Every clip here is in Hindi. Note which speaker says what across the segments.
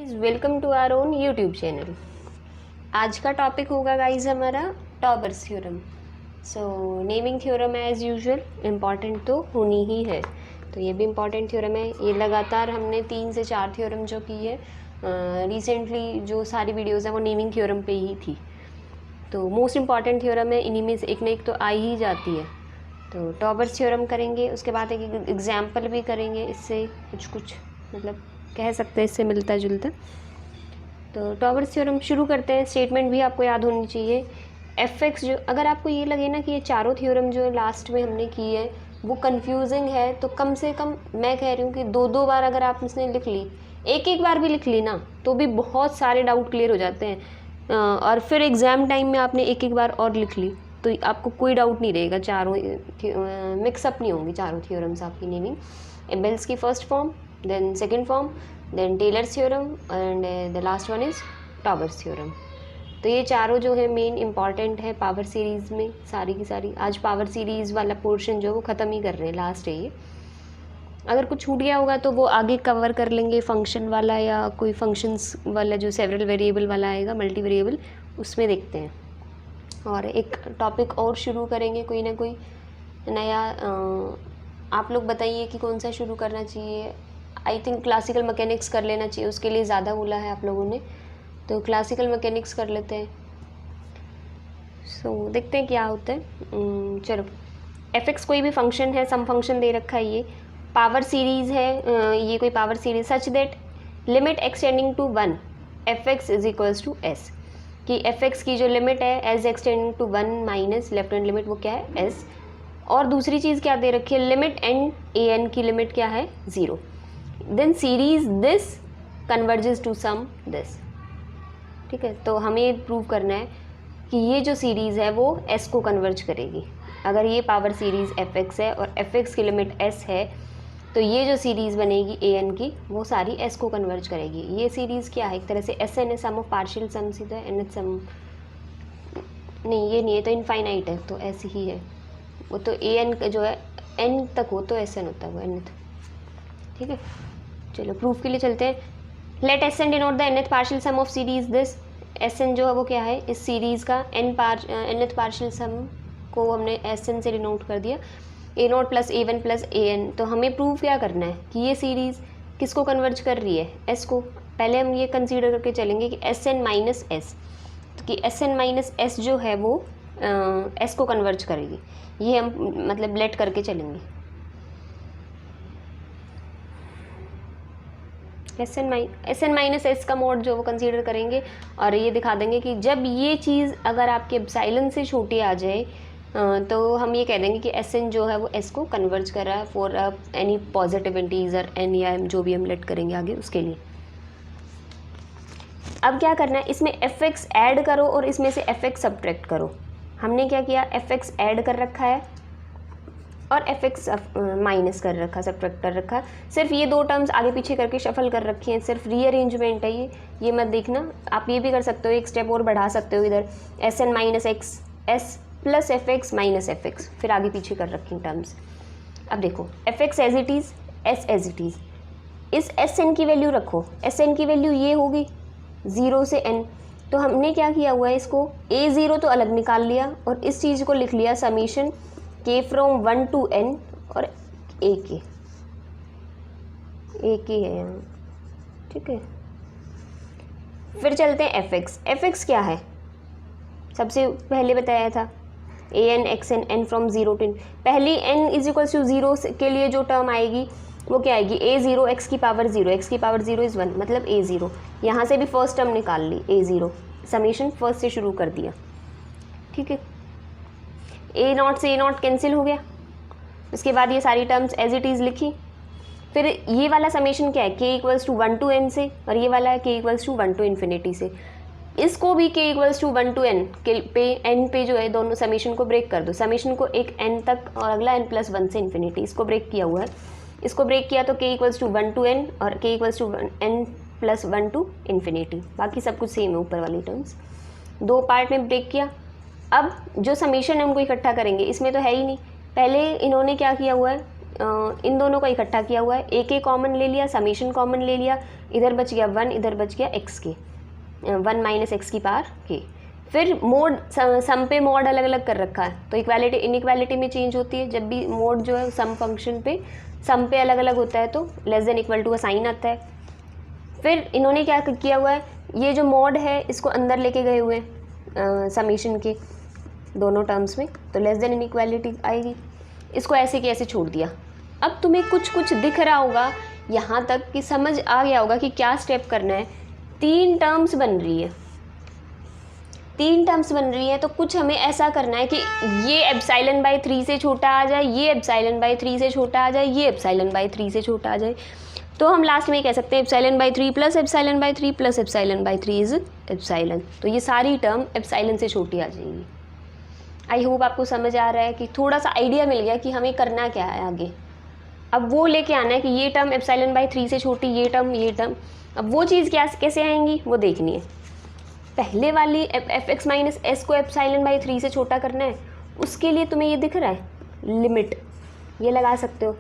Speaker 1: Guys, welcome to our own YouTube channel. आज का टॉपिक होगा गाइज हमारा Tauber's theorem. So naming theorem as usual important तो होनी ही है, तो ये भी इम्पॉर्टेंट थ्योरम है। ये लगातार हमने 3 से 4 थ्योरम जो की है रिसेंटली, जो सारी वीडियोस हैं वो नेमिंग थ्योरम पे ही थी। तो मोस्ट इम्पॉर्टेंट थ्योरम है, इन्हीं में से एक ना एक तो आ ही जाती है। तो टॉबर्स थ्योरम करेंगे, उसके बाद एक एग्जाम्पल भी करेंगे, इससे कुछ मतलब कह सकते हैं इससे मिलता जुलता। तो टॉबर्स थ्योरम शुरू करते हैं। स्टेटमेंट भी आपको याद होनी चाहिए। एफ एक्स जो, अगर आपको ये लगे ना कि ये चारों थ्योरम जो लास्ट में हमने की है वो कंफ्यूजिंग है, तो कम से कम मैं कह रही हूँ कि 2-2 बार अगर आप इसने लिख ली, एक बार भी लिख ली ना, तो भी बहुत सारे डाउट क्लियर हो जाते हैं। और फिर एग्ज़ाम टाइम में आपने एक बार और लिख ली तो आपको कोई डाउट नहीं रहेगा, चारों मिक्सअप नहीं होंगी चारों थ्योरम्स आपकी नेमिंग। एबेल्स की first form, then second form, then Taylor's theorem and the last one is Tauber's theorem। तो ये चारों जो है मेन इंपॉर्टेंट है पावर सीरीज़ में, सारी की सारी। आज पावर सीरीज़ वाला पोर्शन जो वो ख़त्म ही कर रहे हैं, लास्ट है ये। अगर कुछ छूट गया होगा तो वो आगे कवर कर लेंगे, फंक्शन वाला या कोई फंक्शंस वाला जो सेवरल वेरिएबल वाला आएगा, मल्टी वेरिएबल, उसमें देखते हैं। और एक टॉपिक और शुरू करेंगे, कोई ना कोई नया। आप लोग बताइए कि कौन सा शुरू करना चाहिए। आई थिंक क्लासिकल मैकेनिक्स कर लेना चाहिए, उसके लिए ज़्यादा बोला है आप लोगों ने, तो क्लासिकल मैकेनिक्स कर लेते हैं। सो देखते हैं क्या होता है। चलो, एफ एक्स कोई भी फंक्शन है, सम फंक्शन दे रखा है, ये पावर सीरीज़ है। ये कोई power series such that limit x tending to 1 F X is equals to S, कि एफ एक्स की जो लिमिट है as x tending to 1 minus left hand limit, वो क्या है, एस। और दूसरी चीज़ क्या दे रखी है, लिमिट एन ए एन की लिमिट क्या है, 0। Then series this converges to sum this. ठीक है, तो हमें प्रूव करना है कि ये जो सीरीज़ है वो एस को कन्वर्ज करेगी। अगर ये पावर सीरीज़ एफ एक्स है और एफ एक्स की लिमिट एस है, तो ये जो सीरीज़ बनेगी ए एन की, वो सारी एस को कन्वर्ज करेगी। ये सीरीज़ क्या है, एक तरह से एस एन है, सम ऑफ पार्शियल सम, सीधा एन एच सम नहीं, ये नहीं है तो इनफाइनाइट है, तो ऐसी ही है वो। तो ए एन जो है एन तक हो तो एस एन होता है वो, एन। ठीक है, चलो प्रूफ के लिए चलते हैं। Let S N denote the nth partial sum of series this. S N जो है वो क्या है, इस सीरीज़ का nth पार्शियल सम को हमने एस एन से डिनोट कर दिया, ए note plus A one plus A N. तो हमें प्रूव क्या करना है कि ये सीरीज़ किसको कन्वर्ज कर रही है, एस को। पहले हम ये कंसीडर करके चलेंगे कि एस एन माइनस एस, कि एस एन माइनस एस जो है वो एस को कन्वर्ज करेगी, ये हम मतलब लेट करके चलेंगे। एस एन माइनस एस का मोड जो वो कंसीडर करेंगे, और ये दिखा देंगे कि जब ये चीज़ अगर आपके एप्सिलॉन से छोटी आ जाए तो हम ये कह देंगे कि एस एन जो है वो एस को कन्वर्ज कर रहा है for any positive integer N या एम, जो भी हम लेट करेंगे आगे उसके लिए। अब क्या करना है, इसमें एफ एक्स ऐड करो और इसमें से एफ एक्स सब्ट्रैक्ट करो। हमने क्या किया, एफ एक्स ऐड कर रखा है और एफ एक्स माइनस कर रखा, सब्ट्रैक्ट कर रखा। सिर्फ ये 2 टर्म्स आगे पीछे करके शफल कर रखी हैं, सिर्फ रीअरेंजमेंट है ये मत देखना। आप ये भी कर सकते हो, एक स्टेप और बढ़ा सकते हो, इधर S N minus X S plus F x minus F X, फिर आगे पीछे कर रखी टर्म्स। अब देखो, F X as it is, S as it is, इस एस एन की वैल्यू रखो। एस एन की वैल्यू ये होगी 0 से n। तो हमने क्या किया हुआ है, इसको a0 तो अलग निकाल लिया और इस चीज़ को लिख लिया summation k from 1 to n, और a के है यहाँ। ठीक है, फिर चलते हैं एफ एक्स। एफ एक्स क्या है, सबसे पहले बताया था a n x n n from 0 to n। पहली n इज इक्वल्स टू 0 के लिए जो टर्म आएगी वो क्या आएगी, a0 x की पावर 0, x की पावर 0 इज़ 1, मतलब a0। यहाँ से भी फर्स्ट टर्म निकाल ली, a0, समीशन फर्स्ट से शुरू कर दिया। ठीक है, ए नॉट से ए नॉट कैंसिल हो गया, उसके बाद ये सारी टर्म्स एज इट इज़ लिखी। फिर ये वाला समीशन क्या है, k equals to 1 to n से, और ये वाला है k equals to 1 to infinity से। इसको भी k equals to 1 to n के पे n पे जो है दोनों समीशन को ब्रेक कर दो। समीशन को एक n तक और अगला n प्लस 1 से इन्फिनिटी, इसको ब्रेक किया हुआ है। इसको ब्रेक किया तो k equals to 1 to n और k equals to n plus 1 to infinity. बाकी सब कुछ सेम है, ऊपर वाली टर्म्स 2 पार्ट में ब्रेक किया। अब जो समीशन हमको इकट्ठा करेंगे, इसमें तो है ही नहीं, पहले इन्होंने क्या किया हुआ है, इन दोनों का इकट्ठा किया हुआ है, एक कॉमन ले लिया, समीशन कॉमन ले लिया, इधर बच गया 1, इधर बच गया x के 1 माइनस एक्स की पावर के। फिर मोड सम पे मोड अलग अलग कर रखा है, तो इक्वालिटी इनइक्वालिटी में चेंज होती है। जब भी मोड जो है सम फंक्शन पे सम पे अलग अलग होता है तो लेस देन इक्वल टू का साइन आता है। फिर इन्होंने क्या किया हुआ है, ये जो मोड है इसको अंदर लेके गए हुए समीशन के दोनों टर्म्स में, तो लेस देन इनइक्वालिटी आएगी। इसको ऐसे के ऐसे छोड़ दिया। अब तुम्हें कुछ कुछ दिख रहा होगा यहाँ तक कि समझ आ गया होगा कि क्या स्टेप करना है। 3 टर्म्स बन रही है, 3 टर्म्स बन रही है, तो कुछ हमें ऐसा करना है कि ये एप्सिलॉन बाई 3 से छोटा आ जाए, ये एप्सिलॉन बाई 3 से छोटा आ जाए, ये एप्सिलॉन बाई 3 से छोटा आ जाए। तो हम लास्ट में कह सकते हैं epsilon by 3 plus epsilon by 3 plus epsilon by 3 is epsilon. तो ये सारी टर्म एप्सिलॉन से छोटी आ जाएगी। आई होप आपको समझ आ रहा है कि थोड़ा सा आइडिया मिल गया कि हमें करना क्या है आगे। अब वो लेके आना है कि ये टर्म एप्सिलॉन बाई 3 से छोटी, ये टर्म। अब वो चीज़ क्या कैसे आएंगी वो देखनी है। पहले वाली एफ एक्स माइनस एस को एप्सिलॉन बाई 3 से छोटा करना है, उसके लिए तुम्हें ये दिख रहा है लिमिट, ये लगा सकते हो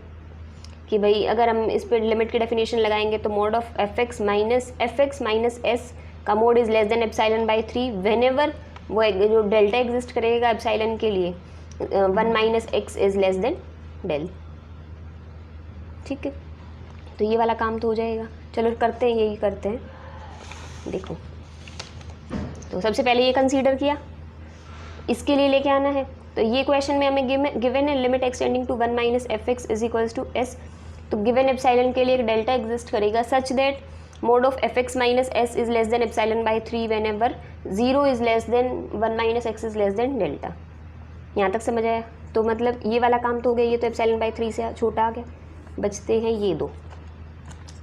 Speaker 1: कि भाई अगर हम इस पर लिमिट की डेफिनेशन लगाएंगे तो mod of F x minus s का mod is less than epsilon by 3 whenever वो जो डेल्टा एग्जिस्ट करेगा एप्सिलॉन के लिए 1 minus x is less than del. ठीक है, तो ये वाला काम तो हो जाएगा। चलो करते हैं, यही करते हैं। देखो, तो सबसे पहले ये कंसीडर किया, इसके लिए लेके आना है। तो ये क्वेश्चन में हमें गिवन है limit x tending to 1 minus F X is equals to S. तो गिवन एप्सिलॉन के लिए एक डेल्टा एग्जिस्ट करेगा such that mod of F x minus S is less than epsilon by 3 whenever 0 is less than 1 minus X is less than delta. यहाँ तक समझ आया? तो मतलब ये वाला काम तो हो गया, ये तो एप्सिलॉन बाई 3 से छोटा आ गया, बचते हैं ये 2।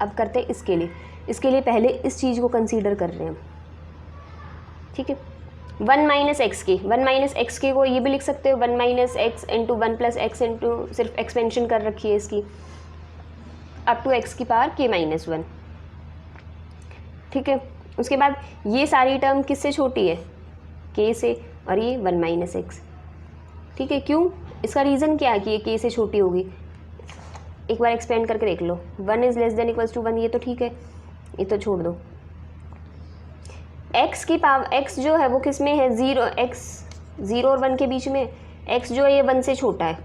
Speaker 1: अब करते हैं इसके लिए पहले इस चीज़ को कंसीडर कर रहे हैं हम। ठीक है, 1 माइनस एक्स के को ये भी लिख सकते हो 1 minus x into 1 plus x into, सिर्फ एक्सपेंशन कर रखी है इसकी, अप टू एक्स की पावर के माइनस 1। ठीक है, उसके बाद ये सारी टर्म किससे छोटी है? के से, और ये 1 माइनस एक्स। ठीक है, क्यों? इसका रीज़न क्या है कि ये के से छोटी होगी? एक बार एक्सपेंड करके देख लो। 1 is less than equals to 1, ये तो ठीक है, ये तो छोड़ दो। x की पावर, x जो है वो किस में है? 0 और 1 के बीच में। x जो है ये 1 से छोटा है।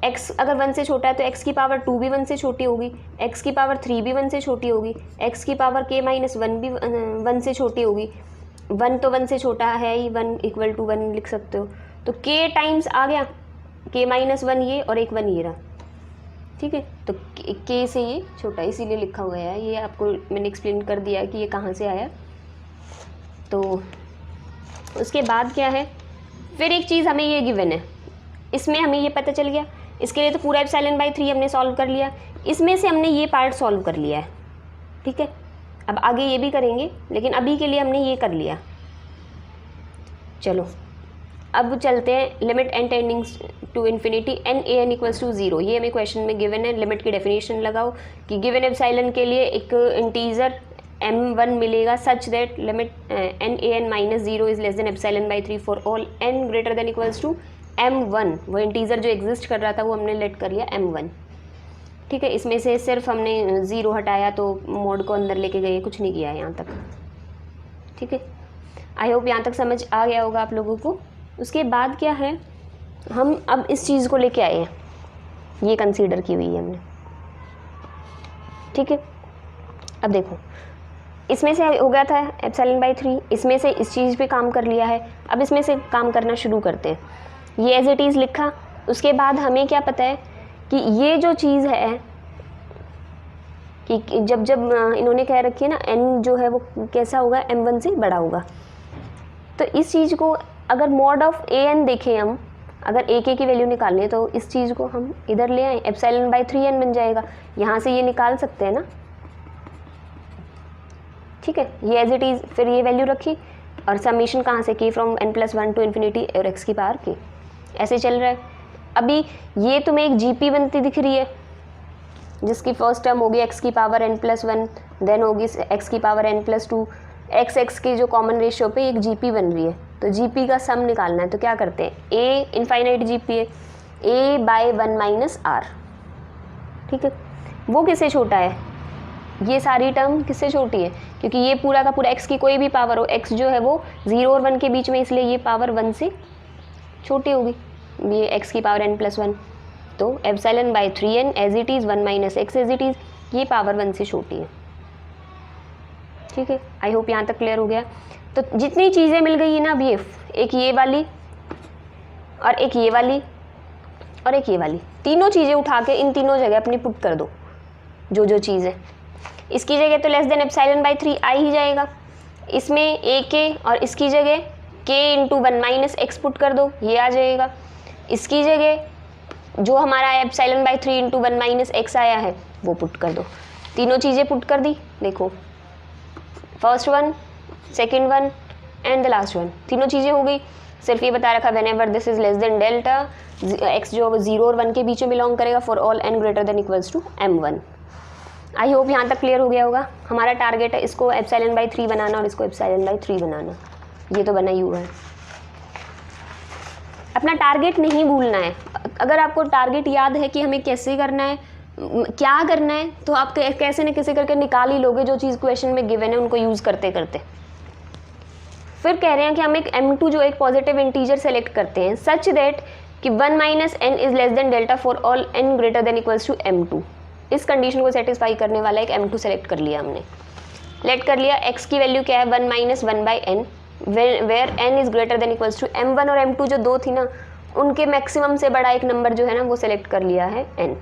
Speaker 1: x अगर 1 से छोटा है तो x की पावर 2 भी 1 से छोटी होगी, x की पावर 3 भी 1 से छोटी होगी, x की पावर k माइनस 1 भी 1 से छोटी होगी। 1 तो 1 से छोटा है ही, 1 इक्वल टू 1 लिख सकते हो। तो k टाइम्स आ गया, k माइनस 1 ये और एक 1 ये रहा। ठीक है, तो k से ये छोटा इसीलिए लिखा हुआ है। ये आपको मैंने एक्सप्लेन कर दिया कि ये कहाँ से आया। तो उसके बाद क्या है, फिर एक चीज़ हमें ये गिवन है, इसमें हमें ये पता चल गया। इसके लिए तो पूरा एप्सिलॉन बाई 3 हमने सॉल्व कर लिया, इसमें से हमने ये पार्ट सॉल्व कर लिया है। ठीक है, अब आगे ये भी करेंगे, लेकिन अभी के लिए हमने ये कर लिया। चलो अब चलते हैं limit N tending to infinity N A N equals to 0। ये हमें क्वेश्चन में गिवन है। लिमिट की डेफिनेशन लगाओ कि गिवन एप्सिलॉन के लिए एक इंटीजर m1 मिलेगा such that limit N A N minus 0 is less than epsilon by 3 for all n greater than equals to m1। वो इंटीजर जो एग्जिस्ट कर रहा था वो हमने लेट कर लिया m1। ठीक है, इसमें से सिर्फ हमने 0 हटाया तो मोड को अंदर लेके गए, कुछ नहीं किया है यहाँ तक। ठीक है, आई होप यहाँ तक समझ आ गया होगा आप लोगों को। उसके बाद क्या है, हम अब इस चीज़ को लेके आए हैं, ये कंसीडर की हुई है हमने। ठीक है, अब देखो इसमें से हो गया था एप्सिलॉन बाई 3, इसमें से इस चीज़ पे काम कर लिया है। अब इसमें से काम करना शुरू करते हैं। ये एज इट इज़ लिखा, उसके बाद हमें क्या पता है कि ये जो चीज़ है कि जब जब इन्होंने कह रखी है ना n जो है वो कैसा होगा, m1 से बड़ा होगा। तो इस चीज़ को अगर मॉड ऑफ ए एन देखें हम, अगर ए के की वैल्यू निकालनी है तो इस चीज़ को हम इधर ले आए, एप्सिलॉन बाई 3n बन जाएगा। यहाँ से ये निकाल सकते हैं ना। ठीक है, ये एज इट इज़, फिर ये वैल्यू रखी और समीशन कहाँ से, k from n+1 to infinity और x की पावर k, ऐसे चल रहा है। अभी ये तुम्हें एक जीपी बनती दिख रही है, जिसकी फर्स्ट टर्म होगी x की पावर n+1, देन होगी x की पावर n+2। x की जो कॉमन रेशियो पे एक जीपी बन रही है, तो जीपी का सम निकालना है। तो क्या करते हैं, a इनफाइनाइट जीपी है, a बाय 1 माइनस r। ठीक है, वो किससे छोटा है, ये सारी टर्म किससे छोटी है, क्योंकि ये पूरा का पूरा x की कोई भी पावर हो, x जो है वो 0 और 1 के बीच में, इसलिए ये पावर 1 से छोटी होगी, ये x की पावर n+1, तो epsilon by 3n as it is 1 minus X as it is, ये पावर 1 से छोटी है। ठीक है, आई होप यहाँ तक क्लियर हो गया। तो जितनी चीज़ें मिल गई है ना, अब ये एक ये वाली और एक ये वाली और एक ये वाली, तीनों चीज़ें उठा के इन तीनों जगह अपनी पुट कर दो, जो जो चीज़ है इसकी जगह तो लेस देन एप्सिलॉन बाई 3 आ ही जाएगा, इसमें ए के और इसकी जगह के इंटू 1 माइनस एक्स पुट कर दो, ये आ जाएगा। इसकी जगह जो हमारा epsilon by 3 into 1 minus x आया है वो पुट कर दो, तीनों चीज़ें पुट कर दी। देखो first one, second one and the last one, तीनों चीज़ें हो गई। सिर्फ ये बता रखा whenever this is less than delta X जो 0 और 1 के बीच में बिलोंग करेगा for all n greater than equals to m1। I hope यहाँ तक क्लियर हो गया होगा। हमारा टारगेट है इसको एप्सिलॉन बाई 3 बनाना और इसको एप्सिलॉन बाई 3 बनाना, ये तो बना ही हुआ है। अपना टारगेट नहीं भूलना है। अगर आपको टारगेट याद है कि हमें कैसे करना है, क्या करना है, तो आप कैसे न कैसे करके निकाल ही लोगे जो चीज़ क्वेश्चन में गिवन है उनको यूज़ करते करते। फिर कह रहे हैं कि हम एक m2 जो एक पॉजिटिव इंटीजर सेलेक्ट करते हैं सच दैट कि 1 minus n is less than delta for all n greater than equals to m2। इस कंडीशन को सेटिस्फाई करने वाला एक m2 सेलेक्ट कर लिया हमने। लेट कर लिया x की वैल्यू क्या है 1 minus 1 by n, where n is greater than equals to m1 और m2 जो दो थी ना उनके मैक्सिमम से बड़ा एक नंबर जो है ना वो सेलेक्ट कर लिया है n।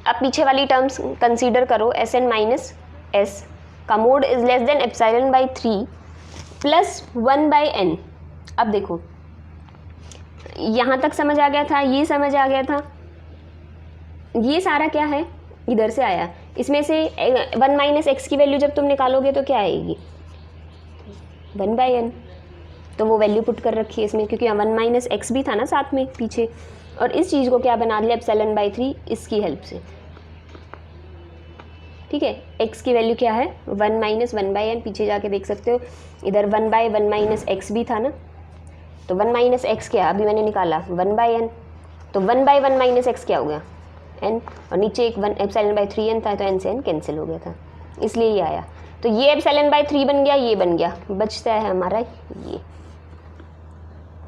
Speaker 1: अब पीछे वाली टर्म्स कंसीडर करो, Sn माइनस एस का mode is less than epsilon by 3 plus 1 by n। अब देखो यहाँ तक समझ आ गया था, ये समझ आ गया था, ये सारा क्या है इधर से आया। इसमें से 1 माइनस एक्स की वैल्यू जब तुम निकालोगे तो क्या आएगी 1 बाई n, तो वो वैल्यू पुट कर रखी है इसमें क्योंकि 1 माइनस एक्स भी था ना साथ में पीछे, और इस चीज़ को क्या बना लिया एप्सिलॉन बाई 3 इसकी हेल्प से। ठीक है, x की वैल्यू क्या है 1 माइनस 1 बाई n, पीछे जाके देख सकते हो इधर 1 बाई 1 माइनस एक्स भी था ना, तो 1 माइनस एक्स क्या अभी मैंने निकाला 1 बाई n, तो 1 बाई 1 माइनस एक्स क्या हो गया n, और नीचे एक 1 एप्सिलॉन बाई 3n था तो n से n कैंसिल हो गया था, इसलिए ये आया। तो ये एप्सिलॉन बाई 3 बन गया, ये बन गया, बचता है हमारा ये।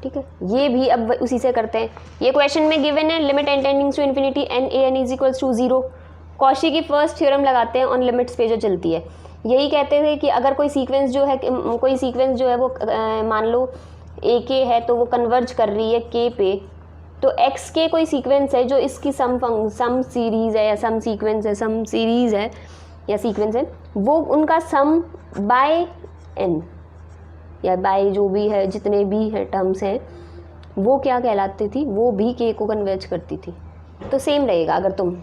Speaker 1: ठीक है, ये भी अब उसी से करते हैं। ये क्वेश्चन में गिवन है limit n tendings to infinity n a n is equals to 0। Cauchy की फर्स्ट थ्योरम लगाते हैं ऑन लिमिट्स पे जो चलती है। यही कहते थे कि अगर कोई सीक्वेंस जो है वो मान लो ए के है तो वो कन्वर्ज कर रही है के पे, तो एक्स के कोई सीक्वेंस है जो इसकी सम सीरीज़ है या सम सीरीज़ है या सीक्वेंस है, वो उनका सम बाय n या बाय जो भी है जितने भी है टर्म्स हैं वो क्या कहलाती थी, वो भी के को कन्वर्ज करती थी। तो सेम रहेगा अगर तुम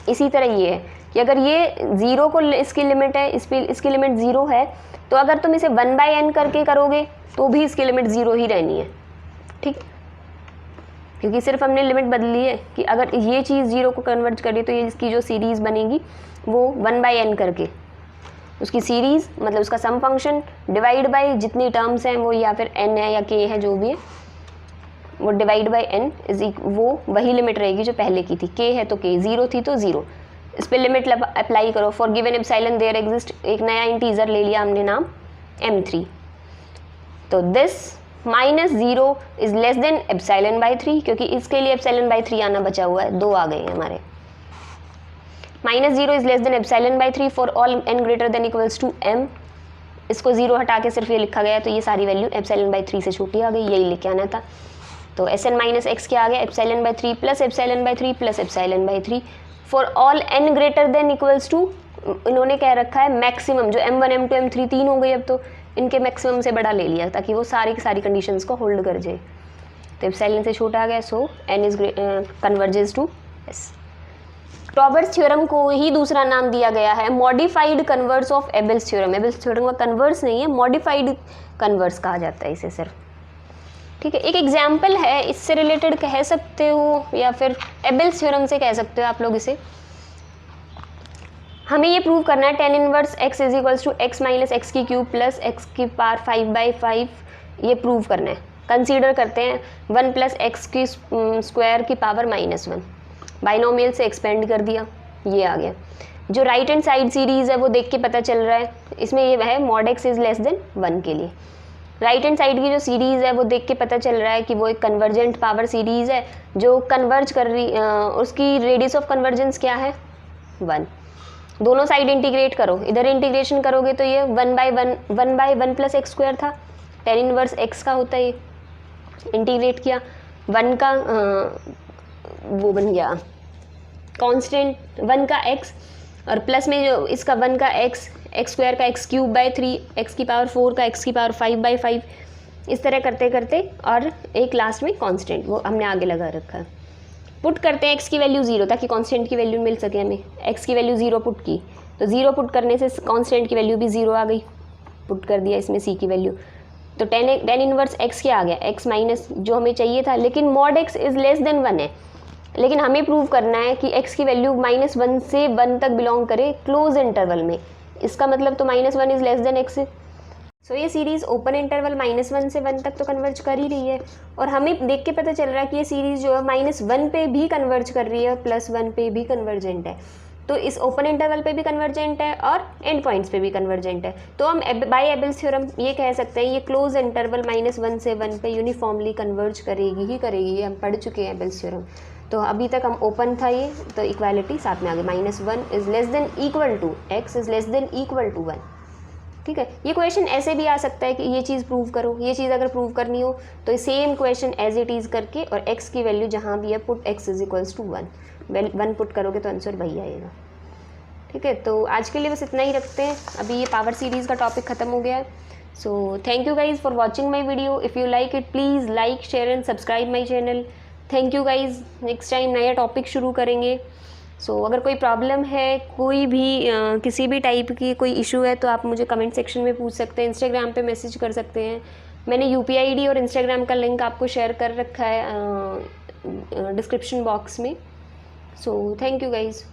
Speaker 1: इसी तरह ये है कि अगर ये 0 को इसकी लिमिट है, इसकी लिमिट 0 है, तो अगर तुम इसे 1 बाई n करके करोगे तो भी इसकी लिमिट 0 ही रहनी है। ठीक, क्योंकि सिर्फ हमने लिमिट बदली है कि अगर ये चीज़ 0 को कन्वर्ट करी तो ये इसकी जो सीरीज़ बनेगी वो 1 बाई n करके, उसकी सीरीज़ मतलब उसका सम फंक्शन डिवाइड बाई जितनी टर्म्स हैं वो या फिर n है या k है जो भी है वो डिवाइड बाई n इज वो वही लिमिट रहेगी जो पहले की थी। k है तो k, 0 थी तो 0, इस पर लिमिट अप्लाई करो। For given epsilon there exist, एक नया इंटीजर ले लिया हमने नाम m3, तो this minus 0 is less than epsilon by 3, क्योंकि इसके लिए एप्सिलॉन बाई 3 आना बचा हुआ है, 2 आ गए हैं हमारे। Minus 0 is less than epsilon by 3 for all n greater than equals to m। इसको 0 हटा के सिर्फ ये लिखा गया तो ये सारी वैल्यू एप्सिलॉन बाई 3 से छोटी आ गई, यही लेके आना था। तो Sn माइनस एक्स क्या आ गया epsilon by 3 plus epsilon by 3 plus epsilon by 3 for all n greater than equals to, इन्होंने कह रखा है मैक्सिमम, जो m1 m2 m3 3 हो गई अब तो इनके मैक्सिमम से बड़ा ले लिया ताकि वो सारी की सारी कंडीशंस को होल्ड कर जाए। तो एप्सिलॉन से छोटा आ गया, so n is converges to s। Tauber's theorem को ही दूसरा नाम दिया गया है modified converse of Abel's theorem. Abel's theorem का कन्वर्स नहीं है, मॉडिफाइड कन्वर्स कहा जाता है इसे सिर्फ। ठीक है, एक एग्जाम्पल है, इससे रिलेटेड कह सकते हो या फिर एबल्स थ्योरम से कह सकते हो आप लोग इसे। हमें ये प्रूव करना है tan inverse x is equals to x minus X की क्यूब प्लस एक्स की पावर 5/5, ये प्रूव करना है। कंसीडर करते हैं 1 प्लस एक्स की स्क्वायर की पावर -1। बाइनोमियल से एक्सपेंड कर दिया, ये आ गया। जो राइट हैंड साइड सीरीज़ है वो देख के पता चल रहा है, इसमें ये है mod x is less than 1 के लिए। राइट हैंड साइड की जो सीरीज़ है वो देख के पता चल रहा है कि वो एक कन्वर्जेंट पावर सीरीज़ है जो कन्वर्ज कर रही, उसकी रेडियस ऑफ कन्वर्जेंस क्या है 1। दोनों साइड इंटीग्रेट करो, इधर इंटीग्रेशन करोगे तो ये 1/1 प्लस एक्स स्क्वायर था, tan इनवर्स एक्स का होता है, ये इंटीग्रेट किया 1 का वो बन गया कांस्टेंट 1 का x, और प्लस में जो इसका 1 का x स्क्वायर का x³ 3, x की पावर 4 का x की पावर 5/5, इस तरह करते करते और एक लास्ट में कांस्टेंट वो हमने आगे लगा रखा है। पुट करते हैं x की वैल्यू 0 ताकि कांस्टेंट की वैल्यू मिल सके हमें। x की वैल्यू 0 पुट की तो 0 पुट करने से कांस्टेंट की वैल्यू भी 0 आ गई, पुट कर दिया इसमें c की वैल्यू, तो tan इनवर्स x क्या आ गया, x माइनस जो हमें चाहिए था, लेकिन mod x is less than 1 है, लेकिन हमें प्रूव करना है कि x की वैल्यू -1 से 1 तक बिलोंग करे क्लोज इंटरवल में, इसका मतलब तो -1 इज़ लेस देन x। सो ये सीरीज़ ओपन इंटरवल -1 से 1 तक तो कन्वर्ज कर ही रही है, और हमें देख के पता चल रहा है कि ये सीरीज़ जो है -1 पे भी कन्वर्ज कर रही है, +1 पे भी कन्वर्जेंट है, तो इस ओपन इंटरवल पे भी कन्वर्जेंट है और एंड पॉइंट्स पे भी कन्वर्जेंट है। तो हम बाय एबेल्स थ्योरम ये कह सकते हैं ये क्लोज इंटरवल -1 से 1 पे यूनिफॉर्मली कन्वर्ज करेगी ही करेगी, ये हम पढ़ चुके हैं एबेल्स थ्योरम। तो अभी तक हम ओपन था ये, तो इक्वालिटी साथ में आ गई, -1 is less than equal to x is less than equal to 1। ठीक है, ये क्वेश्चन ऐसे भी आ सकता है कि ये चीज़ प्रूव करो, ये चीज़ अगर प्रूव करनी हो तो same question as it is करके और x की वैल्यू जहाँ भी है put x is equals to 1, 1 put करोगे तो आंसर वही आएगा। ठीक है, तो आज के लिए बस इतना ही रखते हैं, अभी ये पावर सीरीज़ का टॉपिक ख़त्म हो गया है। So thank you guys for watching my video, if you like it please like share and subscribe my channel. Thank you guys, next time नया टॉपिक शुरू करेंगे। सो अगर कोई प्रॉब्लम है, कोई भी किसी भी टाइप की कोई इशू है तो आप मुझे कमेंट सेक्शन में पूछ सकते हैं, इंस्टाग्राम पे मैसेज कर सकते हैं। मैंने UPI ID और इंस्टाग्राम का लिंक आपको शेयर कर रखा है डिस्क्रिप्शन बॉक्स में। So thank you guys.